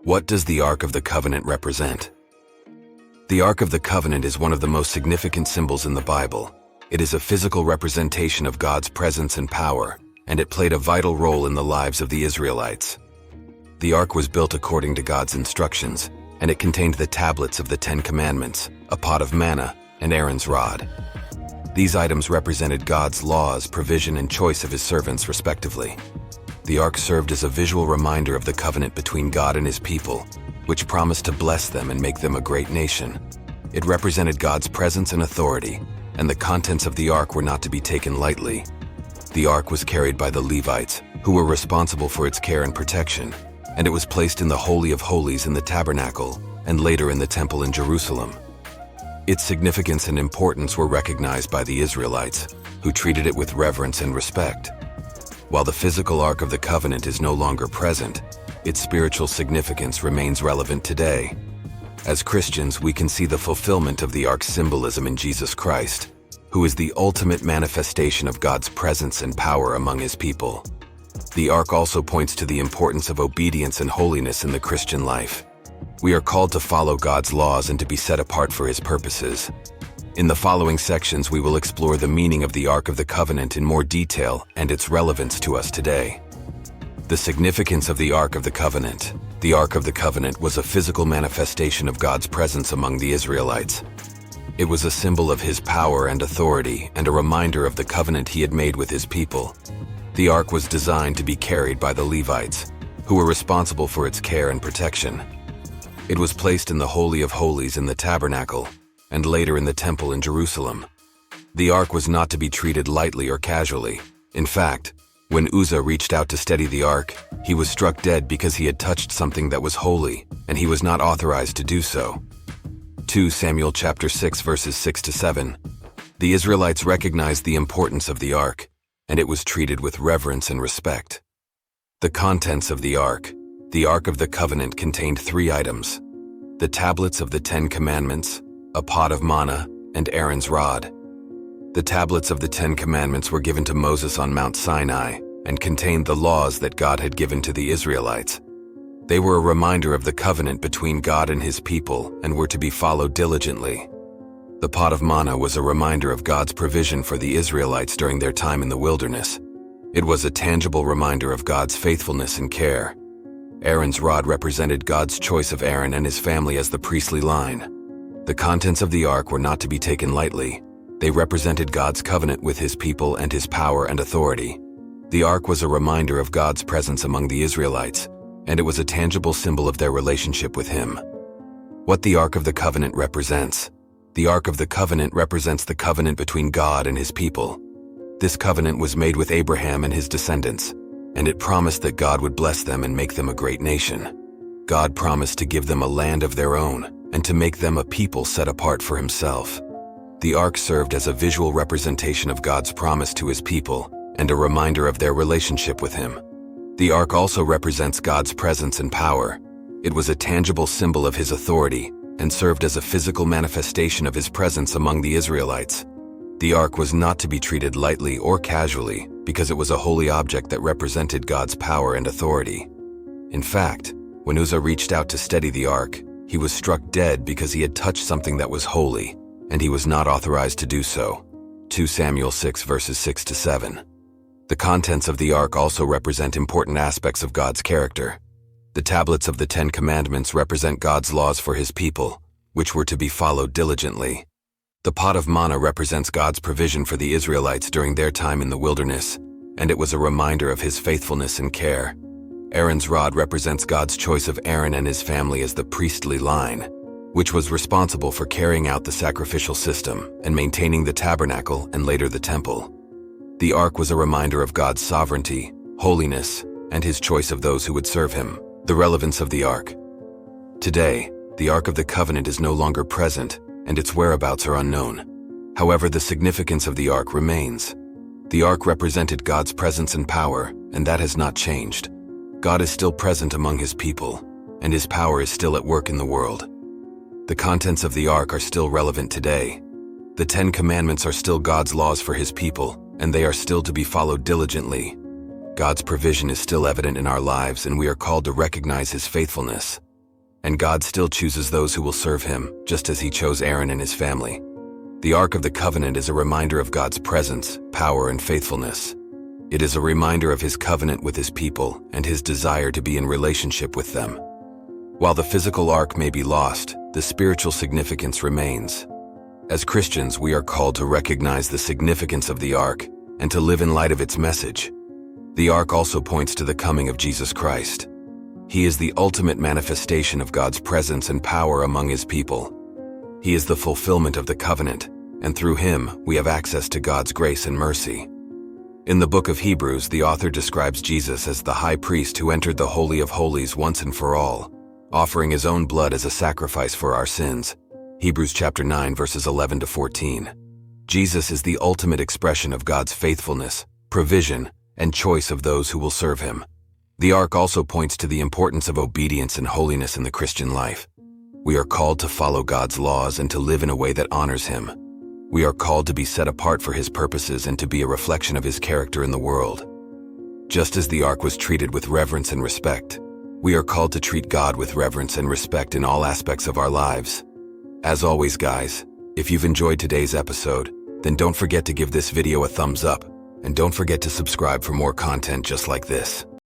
What does the Ark of the Covenant represent? The Ark of the Covenant is one of the most significant symbols in the Bible. It is a physical representation of God's presence and power, and it played a vital role in the lives of the Israelites. The Ark was built according to God's instructions, and it contained the tablets of the Ten Commandments, a pot of manna, and Aaron's rod. These items represented God's laws, provision, and choice of his servants, respectively. The Ark served as a visual reminder of the covenant between God and his people, which promised to bless them and make them a great nation. It represented God's presence and authority, and the contents of the Ark were not to be taken lightly. The Ark was carried by the Levites, who were responsible for its care and protection, and it was placed in the Holy of Holies in the tabernacle, and later in the temple in Jerusalem. Its significance and importance were recognized by the Israelites, who treated it with reverence and respect. While the physical Ark of the Covenant is no longer present, its spiritual significance remains relevant today. As Christians, we can see the fulfillment of the Ark's symbolism in Jesus Christ, who is the ultimate manifestation of God's presence and power among his people. The Ark also points to the importance of obedience and holiness in the Christian life. We are called to follow God's laws and to be set apart for his purposes. In the following sections, we will explore the meaning of the Ark of the Covenant in more detail and its relevance to us today. The significance of the Ark of the Covenant. The Ark of the Covenant was a physical manifestation of God's presence among the Israelites. It was a symbol of his power and authority and a reminder of the covenant he had made with his people. The Ark was designed to be carried by the Levites, who were responsible for its care and protection. It was placed in the Holy of Holies in the tabernacle, and later in the temple in Jerusalem. The Ark was not to be treated lightly or casually. In fact, when Uzzah reached out to steady the Ark, he was struck dead because he had touched something that was holy, and he was not authorized to do so. 2 Samuel chapter 6 verses 6-7. The Israelites recognized the importance of the Ark, and it was treated with reverence and respect. The contents of the Ark. The Ark of the Covenant contained 3 items: the tablets of the Ten Commandments, a pot of manna, and Aaron's rod. The tablets of the Ten Commandments were given to Moses on Mount Sinai and contained the laws that God had given to the Israelites. They were a reminder of the covenant between God and his people and were to be followed diligently. The pot of manna was a reminder of God's provision for the Israelites during their time in the wilderness. It was a tangible reminder of God's faithfulness and care. Aaron's rod represented God's choice of Aaron and his family as the priestly line. The contents of the Ark were not to be taken lightly. They represented God's covenant with his people and his power and authority. The Ark was a reminder of God's presence among the Israelites, and it was a tangible symbol of their relationship with him. What the Ark of the Covenant represents. The Ark of the Covenant represents the covenant between God and his people. This covenant was made with Abraham and his descendants, and it promised that God would bless them and make them a great nation. God promised to give them a land of their own, and to make them a people set apart for himself. The Ark served as a visual representation of God's promise to his people and a reminder of their relationship with him. The Ark also represents God's presence and power. It was a tangible symbol of his authority and served as a physical manifestation of his presence among the Israelites. The Ark was not to be treated lightly or casually because it was a holy object that represented God's power and authority. In fact, when Uzzah reached out to steady the Ark, he was struck dead because he had touched something that was holy, and he was not authorized to do so. 2 Samuel 6 verses 6-7. The contents of the Ark also represent important aspects of God's character. The tablets of the Ten Commandments represent God's laws for his people, which were to be followed diligently. The pot of manna represents God's provision for the Israelites during their time in the wilderness, and it was a reminder of his faithfulness and care. Aaron's rod represents God's choice of Aaron and his family as the priestly line, which was responsible for carrying out the sacrificial system and maintaining the tabernacle and later the temple. The Ark was a reminder of God's sovereignty, holiness, and his choice of those who would serve him. The relevance of the Ark. Today, the Ark of the Covenant is no longer present, and its whereabouts are unknown. However, the significance of the Ark remains. The Ark represented God's presence and power, and that has not changed. God is still present among his people, and his power is still at work in the world. The contents of the Ark are still relevant today. The Ten Commandments are still God's laws for his people, and they are still to be followed diligently. God's provision is still evident in our lives, and we are called to recognize his faithfulness. And God still chooses those who will serve him, just as he chose Aaron and his family. The Ark of the Covenant is a reminder of God's presence, power, and faithfulness. It is a reminder of his covenant with his people and his desire to be in relationship with them. While the physical ark may be lost, the spiritual significance remains. As Christians, we are called to recognize the significance of the ark and to live in light of its message. The ark also points to the coming of Jesus Christ. He is the ultimate manifestation of God's presence and power among his people. He is the fulfillment of the covenant, and through him, we have access to God's grace and mercy. In the book of Hebrews, the author describes Jesus as the high priest who entered the Holy of Holies once and for all, offering his own blood as a sacrifice for our sins. Hebrews chapter 9, verses 11 to 14. Jesus is the ultimate expression of God's faithfulness, provision, and choice of those who will serve him. The ark also points to the importance of obedience and holiness in the Christian life. We are called to follow God's laws and to live in a way that honors him. We are called to be set apart for his purposes and to be a reflection of his character in the world. Just as the ark was treated with reverence and respect, we are called to treat God with reverence and respect in all aspects of our lives. As always, guys, if you've enjoyed today's episode, then don't forget to give this video a thumbs up, and don't forget to subscribe for more content just like this.